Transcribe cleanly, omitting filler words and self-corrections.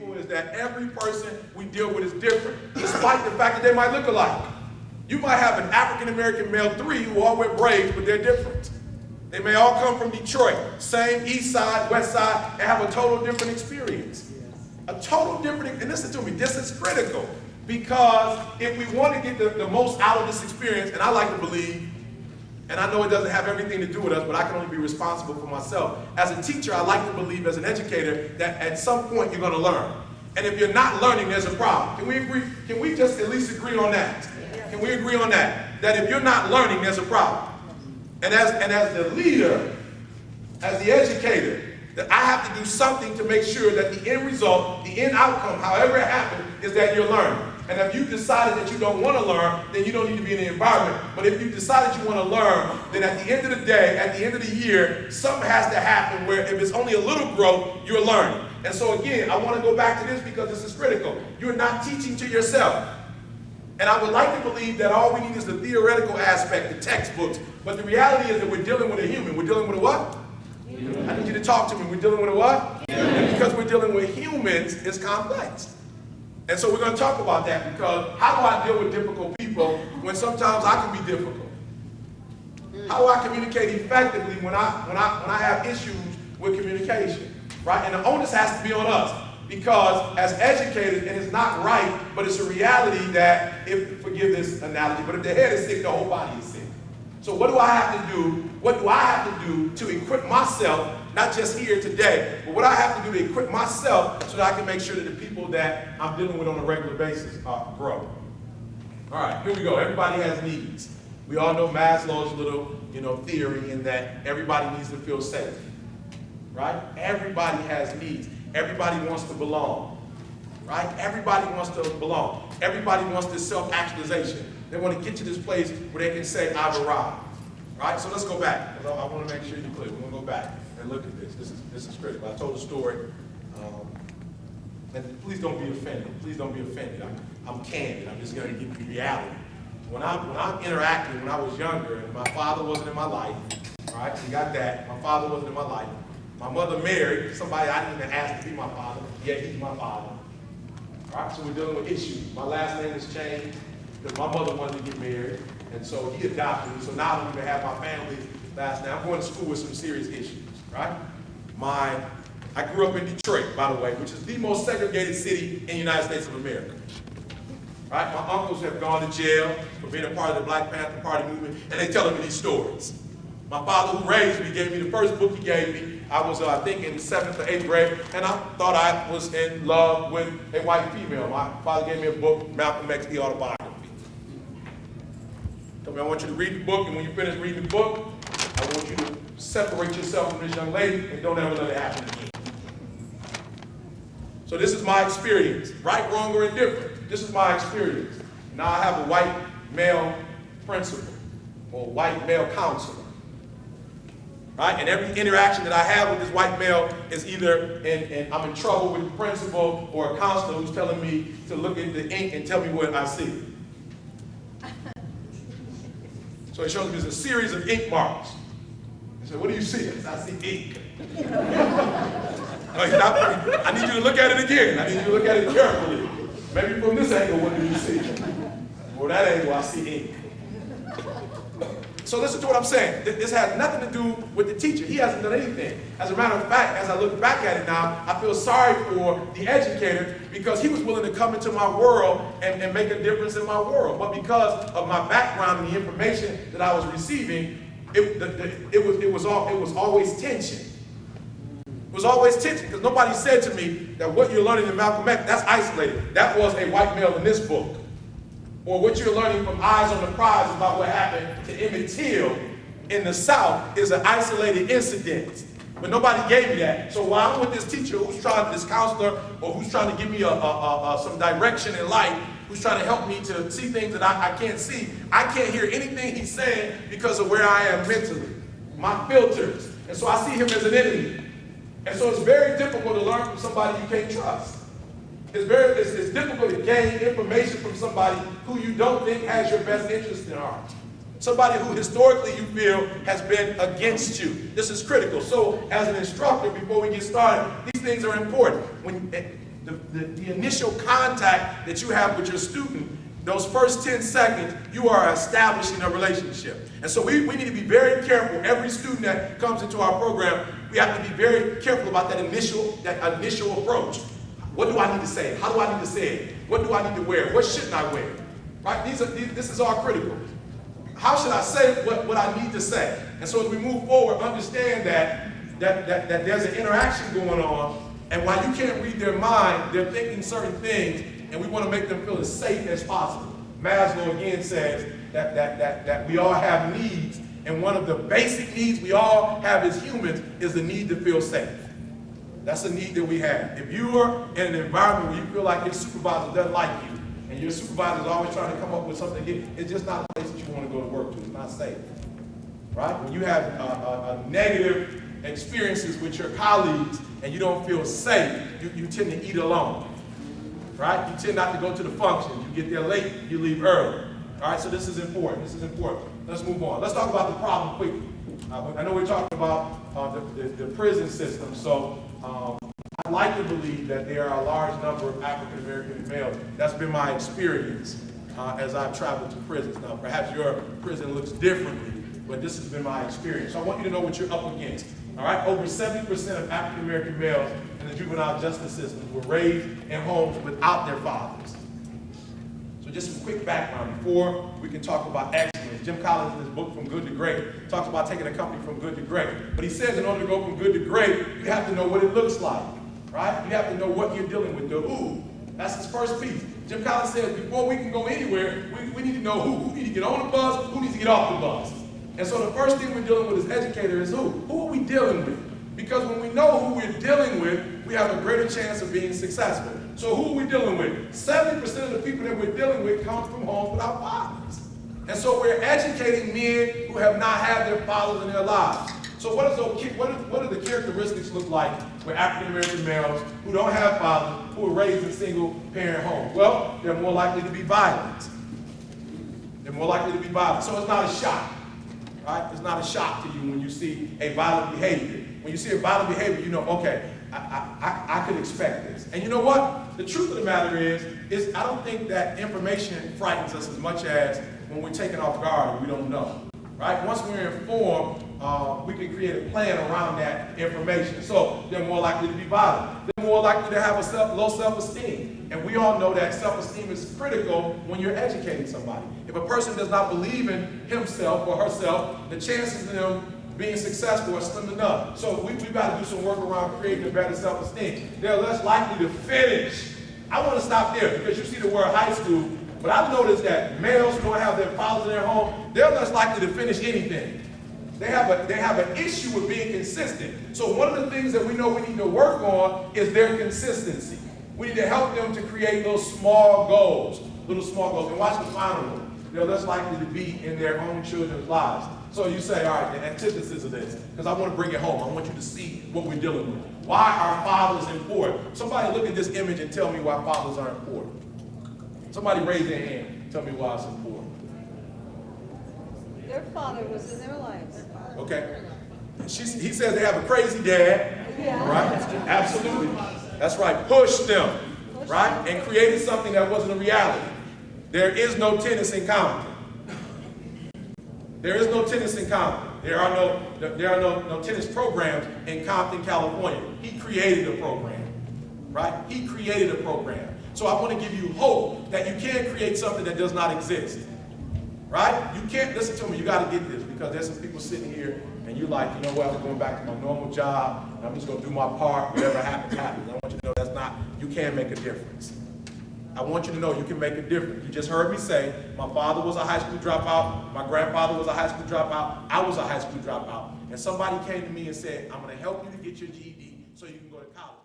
people is that every person we deal with is different, despite the fact that they might look alike. You might have an African-American male 3 who all wear braids, but they're different. They may all come from Detroit, same east side, west side, and have a total different experience. A total different, and listen to me, this is critical. Because if we want to get the most out of this experience, and I like to believe, and I know it doesn't have everything to do with us, but I can only be responsible for myself. As a teacher, I like to believe as an educator that at some point you're going to learn. And if you're not learning, there's a problem. Can we agree? Can we just at least agree on that? Can we agree on that? That if you're not learning, there's a problem. And as the leader, as the educator, that I have to do something to make sure that the end result, the end outcome, however it happens, is that you're learning. And if you decided that you don't want to learn, then you don't need to be in the environment. But if you decided you want to learn, then at the end of the day, at the end of the year, something has to happen where if it's only a little growth, you're learning. And so again, I want to go back to this because this is critical. You're not teaching to yourself. And I would like to believe that all we need is the theoretical aspect, the textbooks. But the reality is that we're dealing with a human. We're dealing with a what? Human. I need you to talk to me. We're dealing with a what? Human. And because we're dealing with humans, it's complex. And so we're going to talk about that because how do I deal with difficult people when sometimes I can be difficult? How do I communicate effectively when I have issues with communication, right? And the onus has to be on us because as educators, and it's not right, but it's a reality that if, forgive this analogy, but if the head is sick, the whole body is sick. So what do I have to do? What do I have to do to equip myself, not just here today, but what I have to do to equip myself so that I can make sure that the people that I'm dealing with on a regular basis grow? All right, here we go. Everybody has needs. We all know Maslow's little, theory in that everybody needs to feel safe, right? Everybody has needs. Everybody wants to belong, right? Everybody wants to belong. Everybody wants this self-actualization. They want to get to this place where they can say, I've arrived. Right? So let's go back. I want to make sure you're clear. We're going to go back and look at this. This is critical. I told a story. And please don't be offended. Please don't be offended. I'm candid. I'm just going to give you reality. When I'm interacting, when I was younger, and my father wasn't in my life, right? You got that. My father wasn't in my life. My mother married somebody I didn't even ask to be my father, yet he's my father. All right? So we're dealing with issues. My last name has changed because my mother wanted to get married, and so he adopted me. So now I don't even have my family last name. I'm going to school with some serious issues, right? I grew up in Detroit, by the way, which is the most segregated city in the United States of America. Right? My uncles have gone to jail for being a part of the Black Panther Party movement, and they're telling me these stories. My father, who raised me, gave me the first book he gave me. I was, I think, in the 7th or 8th grade, and I thought I was in love with a white female. My father gave me a book, Malcolm X, the autobiography. Told me, I want you to read the book, and when you finish reading the book, I want you to separate yourself from this young lady and don't ever let it happen again. So this is my experience, right, wrong, or indifferent. This is my experience. Now I have a white male principal or white male counselor. Right? And every interaction that I have with this white male is either I'm in trouble with the principal or a counselor who's telling me to look at the ink and tell me what I see. So he shows me there's a series of ink marks. He said, what do you see? I see ink. I need you to look at it again. I need you to look at it carefully. Maybe from this angle, what do you see? Or that angle, I see ink. So listen to what I'm saying. This has nothing to do with the teacher. He hasn't done anything. As a matter of fact, as I look back at it now, I feel sorry for the educator because he was willing to come into my world and make a difference in my world. But because of my background and the information that I was receiving, it was always tension. It was always tension because nobody said to me that what you're learning in Malcolm X, that's isolated. That was a white male in this book. Or what you're learning from Eyes on the Prize about what happened to Emmett Till in the South is an isolated incident. But nobody gave me that. So while I'm with this teacher this counselor, or who's trying to give me some direction in life, who's trying to help me to see things that I can't see, I can't hear anything he's saying because of where I am mentally, my filters. And so I see him as an enemy. And so it's very difficult to learn from somebody you can't trust. It's difficult to gain information from somebody who you don't think has your best interest in heart. Somebody who historically you feel has been against you. This is critical. So as an instructor, before we get started, these things are important. the initial contact that you have with your student, those first 10 seconds, you are establishing a relationship. And so we need to be very careful. Every student that comes into our program, we have to be very careful about that initial approach. What do I need to say? How do I need to say it? What do I need to wear? What shouldn't I wear? Right? This is all critical. How should I say what I need to say? And so as we move forward, understand that there's an interaction going on, and while you can't read their mind, they're thinking certain things, and we want to make them feel as safe as possible. Maslow again says that we all have needs, and one of the basic needs we all have as humans is the need to feel safe. That's a need that we have. If you are in an environment where you feel like your supervisor doesn't like you, and your supervisor is always trying to come up with something, it's just not a place that you want to go to work to. It's not safe. Right? When you have negative experiences with your colleagues and you don't feel safe, you tend to eat alone. Right? You tend not to go to the function. You get there late, you leave early. All right, so this is important. This is important. Let's move on. Let's talk about the problem quickly. I know we're talking about the prison system, so I like to believe that there are a large number of African American males. That's been my experience as I've traveled to prisons. Now, perhaps your prison looks differently, but this has been my experience. So I want you to know what you're up against. All right, over 70% of African American males in the juvenile justice system were raised in homes without their fathers. So just some quick background before we can talk about excellence. Jim Collins, in his book From Good to Great, talks about taking a company from good to great. But he says in order to go from good to great, you have to know what it looks like, right? You have to know what you're dealing with, the who. That's his first piece. Jim Collins says before we can go anywhere, we need to know who. Who needs to get on the bus, who needs to get off the bus. And so the first thing we're dealing with as educators is who? Who are we dealing with? Because when we know who we're dealing with, we have a greater chance of being successful. So who are we dealing with? 70% of the people that we're dealing with come from homes without fathers. And so we're educating men who have not had their fathers in their lives. So what do the characteristics look like with African American males who don't have fathers, who are raised in single parent homes? Well, they're more likely to be violent. They're more likely to be violent. So it's not a shock. Right? It's not a shock to you when you see a violent behavior. When you see a violent behavior, you know, okay, I could expect this. And you know what? The truth of the matter is I don't think that information frightens us as much as when we're taken off guard and we don't know. Right? Once we're informed, we can create a plan around that information. So they're more likely to be violent. They're more likely to have a low self-esteem. And we all know that self-esteem is critical when you're educating somebody. If a person does not believe in himself or herself, the chances of them being successful are slim enough. So we've got to do some work around creating a better self-esteem. They're less likely to finish. I want to stop there because you see the word high school, but I've noticed that males who don't have their fathers in their home, they're less likely to finish anything. They have an issue with being consistent. So one of the things that we know we need to work on is their consistency. We need to help them to create those small goals, little small goals. And watch the final one. They're less likely to be in their own children's lives. So you say, all right, the antithesis of this, because I want to bring it home. I want you to see what we're dealing with. Why are fathers important? Somebody look at this image and tell me why fathers are important. Somebody raise their hand. Tell me why it's important. Their father was in their lives. Okay. He says they have a crazy dad. Yeah. Right? Absolutely. That's right. Push them. Right? And created something that wasn't a reality. There is no tennis in Compton. There is no tennis in Compton. There are no tennis programs in Compton, California. He created a program. Right? He created a program. So I want to give you hope that you can create something that does not exist. Right? You can't, listen to me, you got to get this, because there's some people sitting here and you're like, you know what, I'm going back to my normal job, and I'm just going to do my part, whatever happens, happens. I want you to know that's not, you can make a difference. I want you to know you can make a difference. You just heard me say, my father was a high school dropout, my grandfather was a high school dropout, I was a high school dropout, and somebody came to me and said, I'm going to help you to get your GED so you can go to college.